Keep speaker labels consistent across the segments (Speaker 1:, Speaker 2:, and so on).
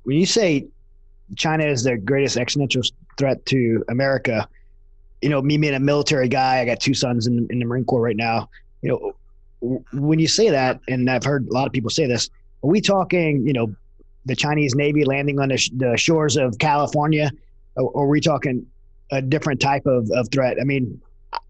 Speaker 1: when you say China is the greatest existential threat to America, me being a military guy, I got two sons in the Marine Corps right now. When you say that, and I've heard a lot of people say this, are we talking, the Chinese Navy landing on the shores of California, or are we talking a different type of threat? I mean,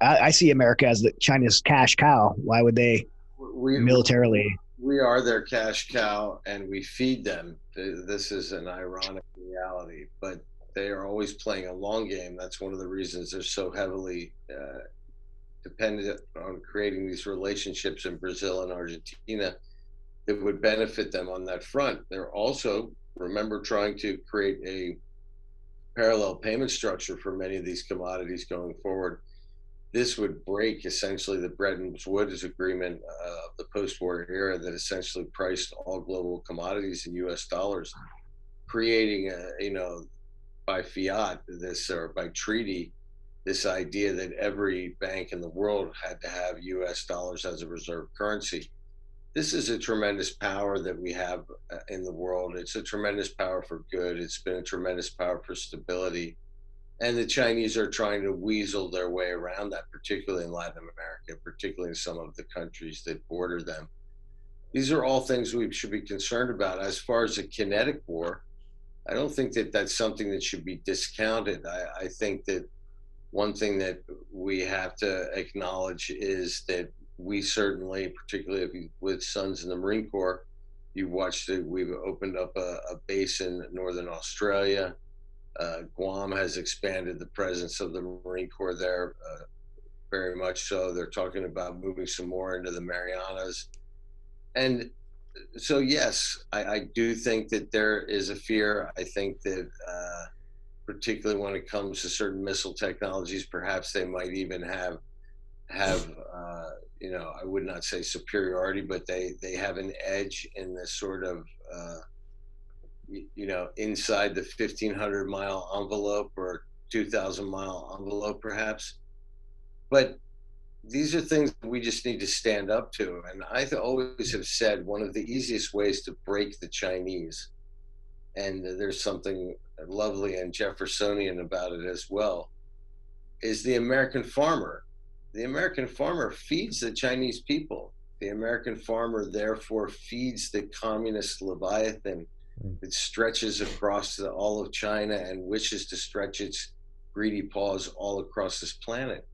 Speaker 1: I see America as the China's cash cow. Why would they militarily?
Speaker 2: We are their cash cow, and we feed them. This is an ironic reality, but they are always playing a long game. That's one of the reasons they're so heavily dependent on creating these relationships in Brazil and Argentina that would benefit them on that front. They're also, remember, trying to create a parallel payment structure for many of these commodities going forward. This would break essentially the Bretton Woods agreement of the post-war era that essentially priced all global commodities in U.S. dollars, creating by fiat or by treaty this idea that every bank in the world had to have U.S. dollars as a reserve currency. This is a tremendous power that we have in the world. It's a tremendous power for good. It's been a tremendous power for stability. And the Chinese are trying to weasel their way around that, particularly in Latin America, particularly in some of the countries that border them. These are all things we should be concerned about. As far as a kinetic war, I don't think that that's something that should be discounted. I think that one thing that we have to acknowledge is that we certainly, particularly with sons in the Marine Corps, you watched it, we've opened up a base in Northern Australia. Guam has expanded the presence of the Marine Corps there very much so. They're talking about moving some more into the Marianas. And so, yes, I do think that there is a fear. I think that particularly when it comes to certain missile technologies, perhaps they might even have I would not say superiority, but they have an edge in this sort of inside the 1,500-mile envelope or 2,000-mile envelope, perhaps. But these are things that we just need to stand up to. And I always have said one of the easiest ways to break the Chinese, and there's something lovely and Jeffersonian about it as well, is the American farmer. The American farmer feeds the Chinese people. The American farmer, therefore, feeds the communist Leviathan that stretches across all of China and wishes to stretch its greedy paws all across this planet.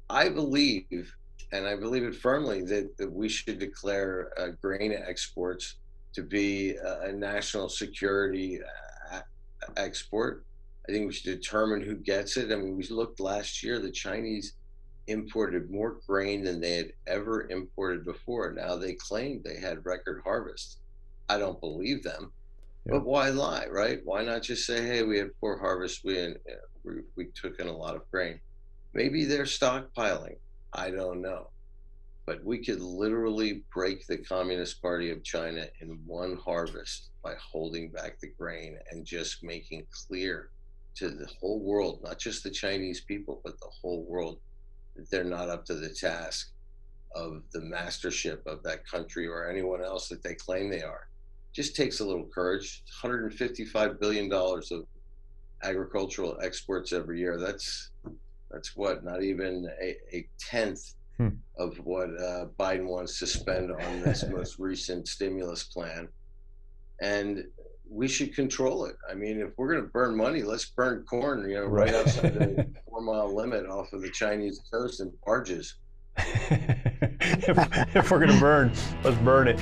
Speaker 2: I believe, and I believe it firmly, that we should declare grain exports to be a national security export. I think we should determine who gets it. I mean, we looked last year, the Chinese imported more grain than they had ever imported before. Now they claimed they had record harvests. I don't believe them. Yeah. But why lie, right? Why not just say, hey, we had poor harvest, we took in a lot of grain. Maybe they're stockpiling. I don't know. But we could literally break the Communist Party of China in one harvest by holding back the grain and just making clear to the whole world, not just the Chinese people, but the whole world, that they're not up to the task of the mastership of that country or anyone else that they claim they are. Just takes a little courage. $155 billion of agricultural exports every year. That's what, not even a tenth of what Biden wants to spend on this most recent stimulus plan. And we should control it. I mean, if we're going to burn money, let's burn corn, right outside the 4-mile limit off of the Chinese coast in barges.
Speaker 3: If we're going to burn, let's burn it.